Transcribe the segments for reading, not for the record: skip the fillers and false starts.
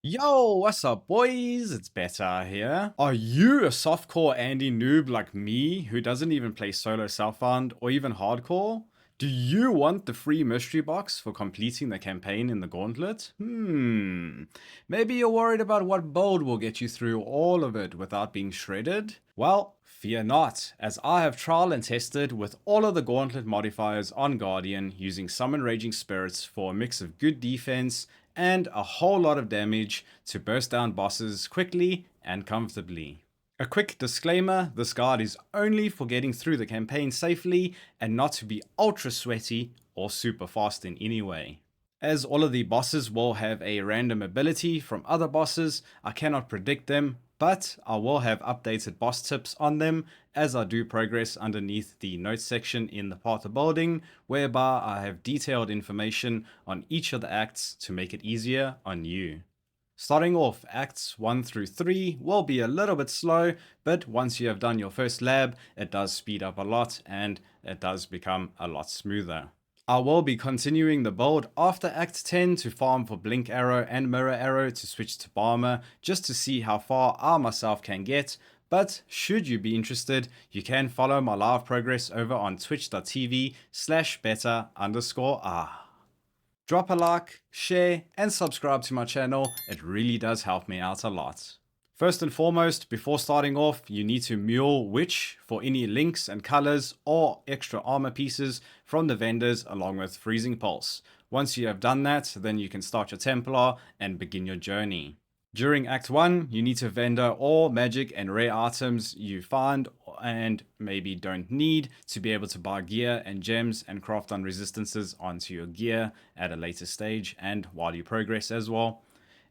Yo, what's up, boys? It's Betta-ah here. Are you a softcore Andy noob like me who doesn't even play solo self-found or even hardcore? Do you want the free mystery box for completing the campaign in the Gauntlet? Maybe you're worried about what build will get you through all of it without being shredded? Well, fear not, as I have trial and tested with all of the Gauntlet modifiers on Guardian using Summon Raging Spirits for a mix of good defense and a whole lot of damage to burst down bosses quickly and comfortably. A quick disclaimer, this guide is only for getting through the campaign safely and not to be ultra sweaty or super fast in any way. As all of the bosses will have a random ability from other bosses, I cannot predict them, but I will have updated boss tips on them as I do progress underneath the notes section in the Path of Building, whereby I have detailed information on each of the acts to make it easier on you. Starting off, acts 1 through 3 will be a little bit slow, but once you have done your first lab, it does speed up a lot and it does become a lot smoother. I will be continuing the build after Act 10 to farm for Blink Arrow and Mirror Arrow to switch to Bomber just to see how far I myself can get, but should you be interested, you can follow my live progress over on twitch.tv/beta_ah. Drop a like, share, and subscribe to my channel, it really does help me out a lot. First and foremost, before starting off, you need to mule Witch for any links and colors or extra armor pieces from the vendors along with Freezing Pulse. Once you have done that, then you can start your Templar and begin your journey. During Act 1, you need to vendor all magic and rare items you find and maybe don't need to be able to buy gear and gems and craft on resistances onto your gear at a later stage and while you progress as well.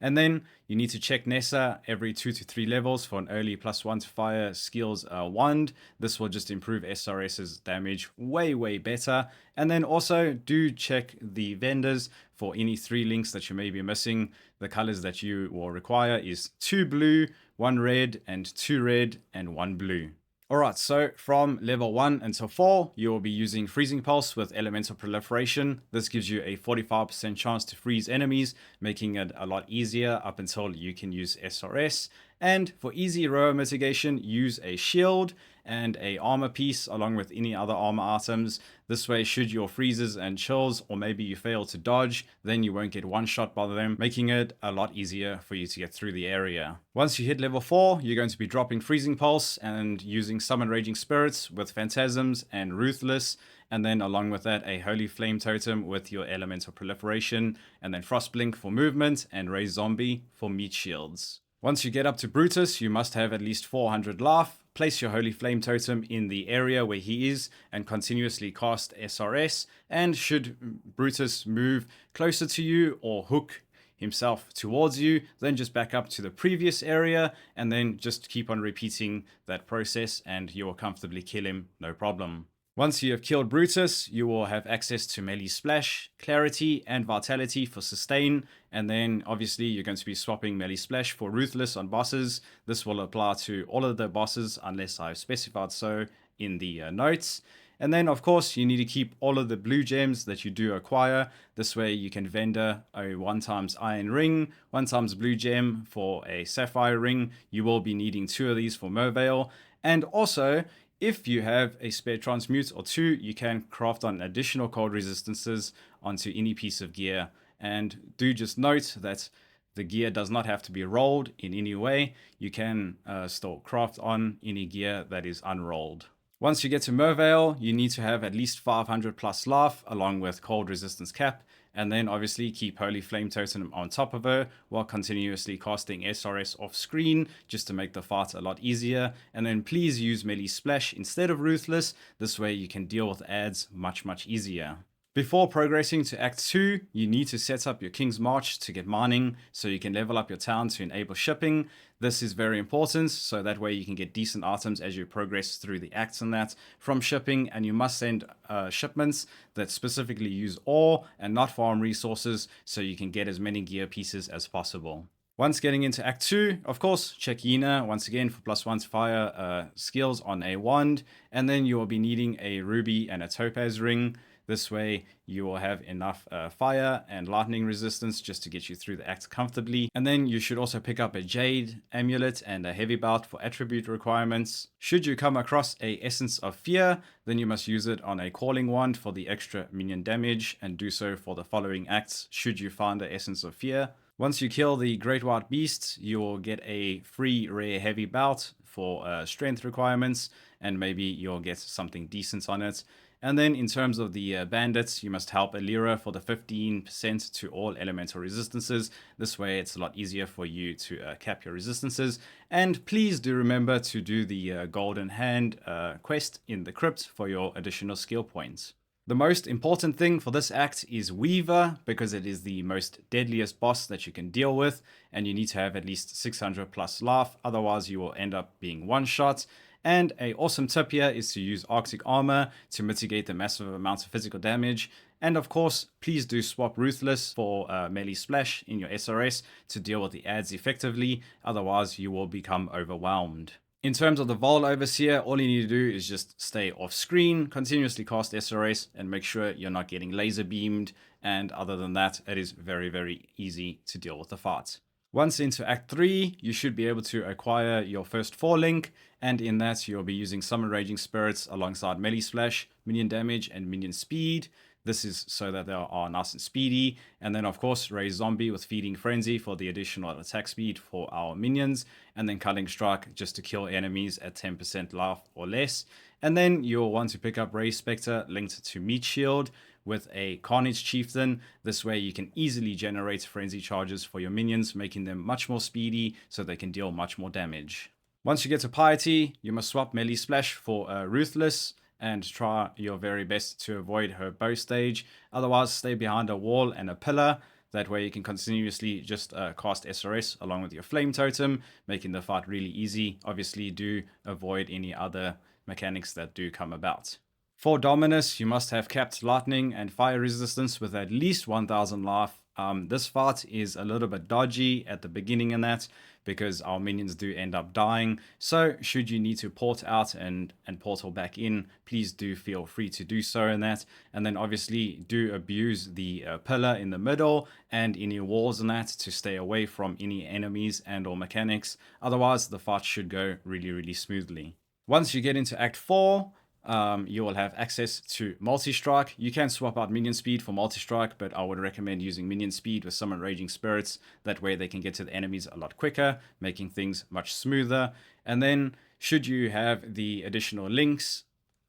And then you need to check Nessa every 2 to 3 levels for an early +1 to fire skills wand. This will just improve SrS's damage way better. And then also do check the vendors for any 3 links that you may be missing. The colors that you will require is 2 blue, 1 red, and 2 red, and 1 blue. Alright, so from level 1 until 4, you will be using Freezing Pulse with Elemental Proliferation. This gives you a 45% chance to freeze enemies, making it a lot easier up until you can use SrS. And for easy row mitigation, use a shield and a armor piece along with any other armor items. This way, should your freezes and chills, or maybe you fail to dodge, then you won't get one shot by them, making it a lot easier for you to get through the area. Once you hit level 4, you're going to be dropping Freezing Pulse and using Summon Raging Spirits with Phantasms and Ruthless, and then along with that a Holy Flame Totem with your Elemental Proliferation, and then Frostblink for movement and Raise Zombie for meat shields. Once you get up to Brutus, you must have at least 400 life. Place your Holy Flame Totem in the area where he is and continuously cast SrS. And should Brutus move closer to you or hook himself towards you, then just back up to the previous area and then just keep on repeating that process and you will comfortably kill him, no problem. Once you have killed Brutus, you will have access to Melee Splash, Clarity, and Vitality for Sustain, and then obviously you're going to be swapping Melee Splash for Ruthless on bosses. This will apply to all of the bosses unless I've specified so in the notes. And then of course you need to keep all of the blue gems that you do acquire. This way you can vendor a 1x iron ring, 1x blue gem for a sapphire ring. You will be needing 2 of these for Merveil, and also if you have a spare transmute or 2, you can craft on additional cold resistances onto any piece of gear. And do just note that the gear does not have to be rolled in any way. You can still craft on any gear that is unrolled. Once you get to Merveil, you need to have at least 500 plus life along with cold resistance cap, and then obviously keep Holy Flame Totem on top of her while continuously casting SrS off screen just to make the fight a lot easier. And then please use Melee Splash instead of Ruthless. This way you can deal with adds much easier. Before progressing to Act 2, you need to set up your King's March to get mining so you can level up your town to enable shipping. This is very important, so that way you can get decent items as you progress through the acts and that from shipping, and you must send shipments that specifically use ore and not farm resources so you can get as many gear pieces as possible. Once getting into Act 2, of course, check Yena once again for +1 to fire skills on a wand, and then you will be needing a ruby and a topaz ring. This way you will have enough fire and lightning resistance just to get you through the act comfortably. And then you should also pick up a Jade amulet and a heavy belt for attribute requirements. Should you come across a Essence of Fear, then you must use it on a Calling Wand for the extra minion damage, and do so for the following acts should you find the Essence of Fear. Once you kill the Great White Beast, you will get a free rare heavy belt for strength requirements, and maybe you'll get something decent on it. And then in terms of the bandits, you must help Alira for the 15% to all elemental resistances. This way it's a lot easier for you to cap your resistances. And please do remember to do the Golden Hand quest in the crypt for your additional skill points. The most important thing for this act is Weaver, because it is the most deadliest boss that you can deal with, and you need to have at least 600 plus life, otherwise you will end up being one shot. And a awesome tip here is to use Arctic Armor to mitigate the massive amounts of physical damage. And of course, please do swap Ruthless for Melee Splash in your SrS to deal with the adds effectively, otherwise you will become overwhelmed. In terms of the Vol Overseer, all you need to do is just stay off screen, continuously cast SrS, and make sure you're not getting laser beamed. And other than that, it is very, very easy to deal with the fight. Once into Act 3, you should be able to acquire your first 4 link, and in that you'll be using Summon Raging Spirits alongside Melee Splash, minion damage, and minion speed. This is so that they are nice and speedy. And then of course Raise Zombie with Feeding Frenzy for the additional attack speed for our minions. And then Cutting Strike just to kill enemies at 10% life or less. And then you'll want to pick up Raise Spectre linked to Meat Shield with a Carnage Chieftain. This way you can easily generate frenzy charges for your minions, making them much more speedy so they can deal much more damage. Once you get to Piety, you must swap Melee Splash for Ruthless and try your very best to avoid her bow stage. Otherwise, stay behind a wall and a pillar. That way you can continuously just cast SrS along with your Flame Totem, making the fight really easy. Obviously, do avoid any other mechanics that do come about. For Dominus, you must have capped lightning and fire resistance with at least 1000 life. This fight is a little bit dodgy at the beginning in that, because our minions do end up dying. So should you need to port out and portal back in, please do feel free to do so in that. And then obviously do abuse the pillar in the middle and any walls in that to stay away from any enemies and or mechanics. Otherwise the fight should go really, really smoothly. Once you get into Act 4, you will have access to multi-strike. You can swap out minion speed for multi-strike, but I would recommend using minion speed with Summon Raging Spirits. That way they can get to the enemies a lot quicker, making things much smoother. And then should you have the additional links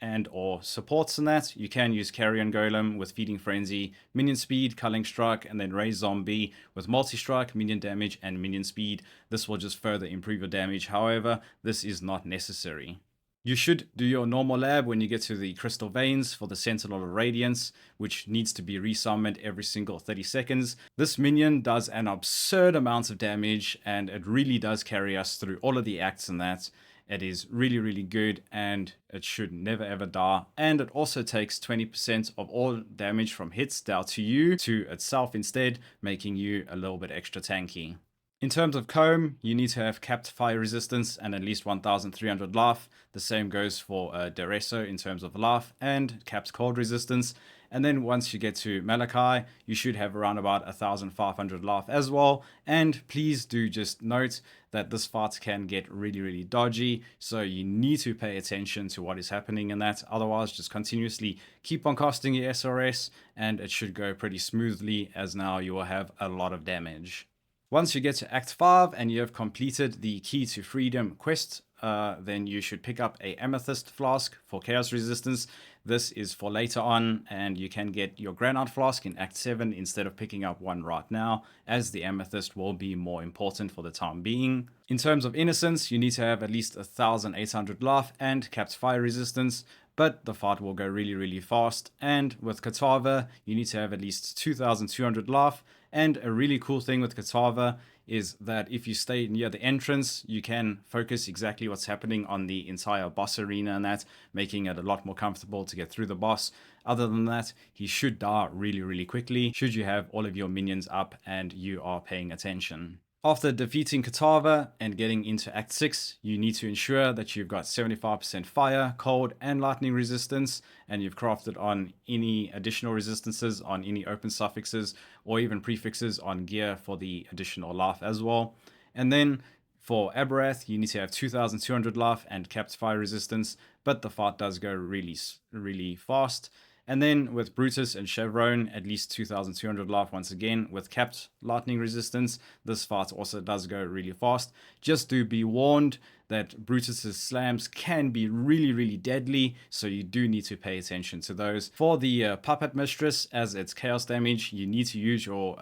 and or supports in that, you can use Carrion Golem with Feeding Frenzy, minion speed, Culling Strike, and then Raise Zombie with multi-strike, minion damage, and minion speed. This will just further improve your damage. However, this is not necessary. You should do your normal lab when you get to the Crystal Veins for the Sentinel of Radiance, which needs to be resummoned every single 30 seconds. This minion does an absurd amount of damage, and it really does carry us through all of the acts in that. It is really, really good, and it should never ever die. And it also takes 20% of all damage from hits dealt to you to itself instead, making you a little bit extra tanky. In terms of Comb, you need to have capped fire resistance and at least 1300 life. The same goes for Deresso in terms of life and capped cold resistance. And then once you get to Malachi, you should have around about 1500 life as well. And please do just note that this fight can get really, really dodgy. So you need to pay attention to what is happening in that. Otherwise, just continuously keep on casting your SrS and it should go pretty smoothly, as now you will have a lot of damage. Once you get to Act 5 and you have completed the Key to Freedom quest, then you should pick up a Amethyst Flask for Chaos Resistance. This is for later on, and you can get your Granite Flask in Act 7 instead of picking up one right now, as the Amethyst will be more important for the time being. In terms of Innocence, you need to have at least 1800 life and capped fire resistance, but the fight will go really, really fast. And with Katava, you need to have at least 2200 life. And a really cool thing with Katava is that if you stay near the entrance, you can focus exactly what's happening on the entire boss arena and that, making it a lot more comfortable to get through the boss. Other than that, he should die really, really quickly, should you have all of your minions up and you are paying attention. After defeating Katava and getting into Act 6, you need to ensure that you've got 75% fire, cold, and lightning resistance, and you've crafted on any additional resistances on any open suffixes or even prefixes on gear for the additional life as well. And then for Aberrath, you need to have 2200 life and capped fire resistance, but the fight does go really fast. And then with Brutus and Chevron, at least 2200 life once again with capped lightning resistance. This fight also does go really fast. Just do be warned that Brutus's slams can be really deadly, so you do need to pay attention to those. For the Puppet Mistress, as its chaos damage, you need to use your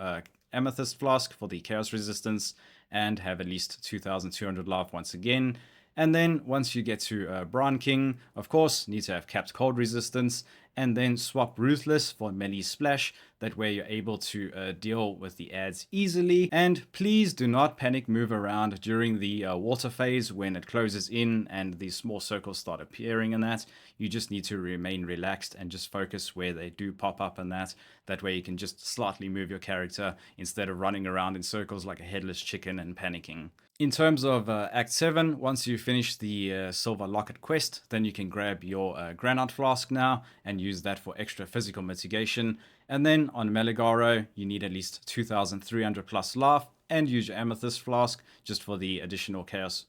Amethyst Flask for the chaos resistance and have at least 2200 life once again. And then once you get to Bron King, of course, need to have capped cold resistance, and then swap Ruthless for melee splash. That way you're able to deal with the ads easily. And please do not panic move around during the water phase when it closes in and these small circles start appearing in that. You just need to remain relaxed and just focus where they do pop up in that. That way you can just slightly move your character instead of running around in circles like a headless chicken and panicking. In terms of Act 7, once you finish the Silver Locket quest, then you can grab your Granite Flask now and use that for extra physical mitigation. And then on Meligaro, you need at least 2300 plus life and use your Amethyst Flask just for the additional chaos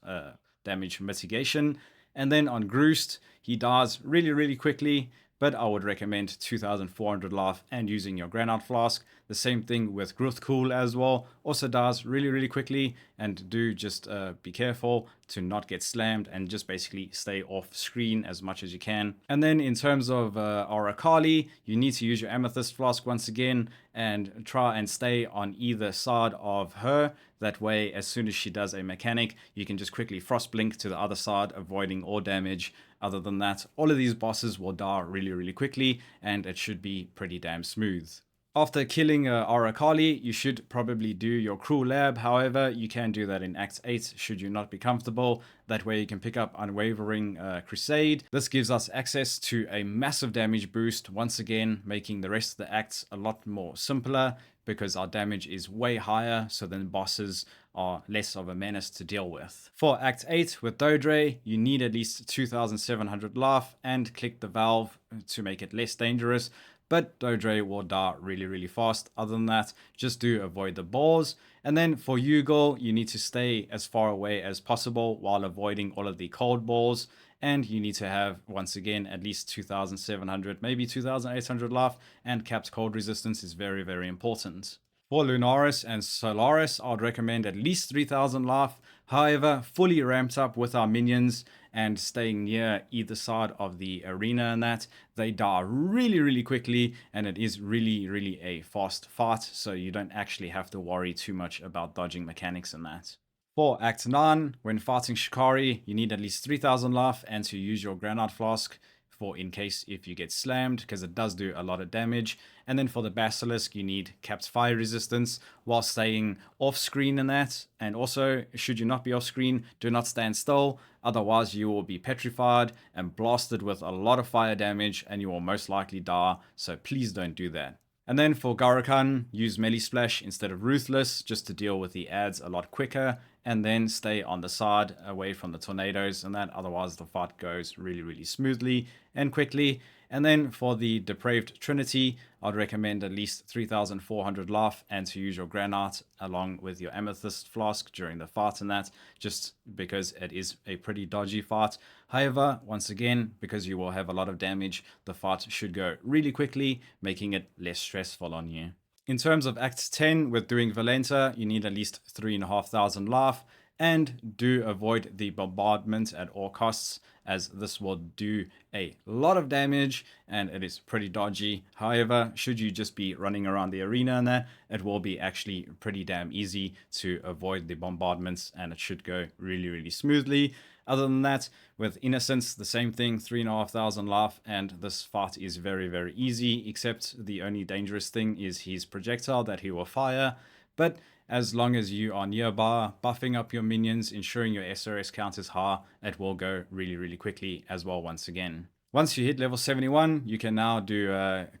damage mitigation. And then on Groost, he dies really quickly, but I would recommend 2400 life and using your Granite Flask. The same thing with Gruthcool as well. Also dies really quickly, and do just be careful to not get slammed and just basically stay off screen as much as you can. And then in terms of Arakali, you need to use your Amethyst Flask once again and try and stay on either side of her. That way, as soon as she does a mechanic, you can just quickly Frost Blink to the other side, avoiding all damage. Other than that, all of these bosses will die really quickly, and it should be pretty damn smooth. After killing Arakali, you should probably do your Cruel Lab. However, you can do that in Act 8 should you not be comfortable. That way you can pick up Unwavering Crusade. This gives us access to a massive damage boost, once again making the rest of the acts a lot more simpler because our damage is way higher, so then bosses are less of a menace to deal with. For Act 8 with Dodre, you need at least 2700 life and click the valve to make it less dangerous. But Dodre will die really fast. Other than that, just do avoid the balls. And then for Yugal, you need to stay as far away as possible while avoiding all of the cold balls. And you need to have, once again, at least 2700, maybe 2800 life, and capped cold resistance is very important. For Lunaris and Solaris, I'd recommend at least 3000 life. However, fully ramped up with our minions and staying near either side of the arena and that, they die really quickly, and it is really a fast fight, so you don't actually have to worry too much about dodging mechanics and that. For Act 9, when fighting Shikari, you need at least 3000 life and to use your Granite Flask for in case if you get slammed, because it does do a lot of damage. And then for the Basilisk, you need capped fire resistance while staying off screen in that. And also, should you not be off screen, do not stand still, otherwise you will be petrified and blasted with a lot of fire damage and you will most likely die, so please don't do that. And then for Garakan, use Melee Splash instead of Ruthless just to deal with the ads a lot quicker, and then stay on the side away from the tornadoes and that, otherwise the fight goes really smoothly and quickly. And then for the Depraved Trinity, I'd recommend at least 3400 life and to use your Granite along with your Amethyst Flask during the fight and that, just because it is a pretty dodgy fight. However, once again, because you will have a lot of damage, the fight should go really quickly, making it less stressful on you. In terms of Act 10 with doing Valenta, you need at least 3500 life, and do avoid the bombardment at all costs, as this will do a lot of damage and it is pretty dodgy. However, should you just be running around the arena and that, it will be actually pretty damn easy to avoid the bombardments and it should go really smoothly. Other than that, with Innocence, the same thing, 3500 life, and this fight is very easy, except the only dangerous thing is his projectile that he will fire. But as long as you are nearby, buffing up your minions, ensuring your SrS count is high, it will go really quickly as well once again. Once you hit level 71, you can now do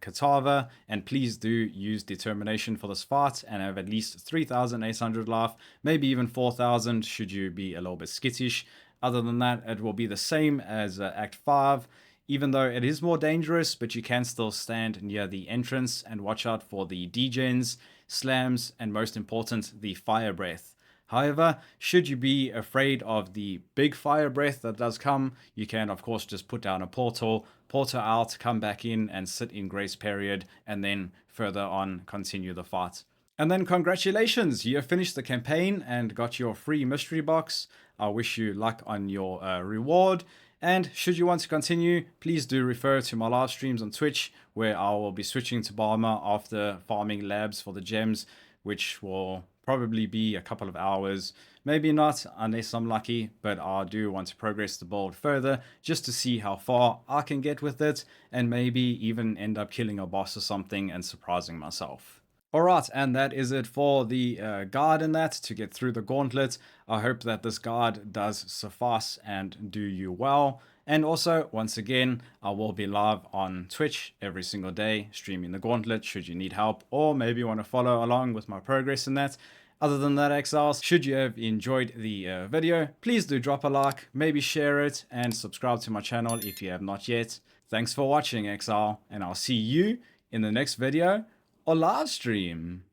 Katava, and please do use Determination for this fight and have at least 3,800 life, maybe even 4,000 should you be a little bit skittish. Other than that, it will be the same as Act 5, even though it is more dangerous, but you can still stand near the entrance and watch out for the degens, slams, and most important, the fire breath. However, should you be afraid of the big fire breath that does come, you can of course just put down a portal out, come back in and sit in grace period, and then further on continue the fight. And then congratulations, you have finished the campaign and got your free mystery box. I wish you luck on your reward. And should you want to continue, please do refer to my live streams on Twitch, where I will be switching to Barma after farming labs for the gems, which will probably be a couple of hours, maybe not unless I'm lucky, but I do want to progress the build further just to see how far I can get with it and maybe even end up killing a boss or something and surprising myself. Alright, and that is it for the guide in that to get through the gauntlet. I hope that this guide does suffice and do you well. And also, once again, I will be live on Twitch every single day, streaming the gauntlet should you need help, or maybe you want to follow along with my progress in that. Other than that, Exiles, should you have enjoyed the video, please do drop a like, maybe share it, and subscribe to my channel if you have not yet. Thanks for watching, Exile, and I'll see you in the next video or live stream.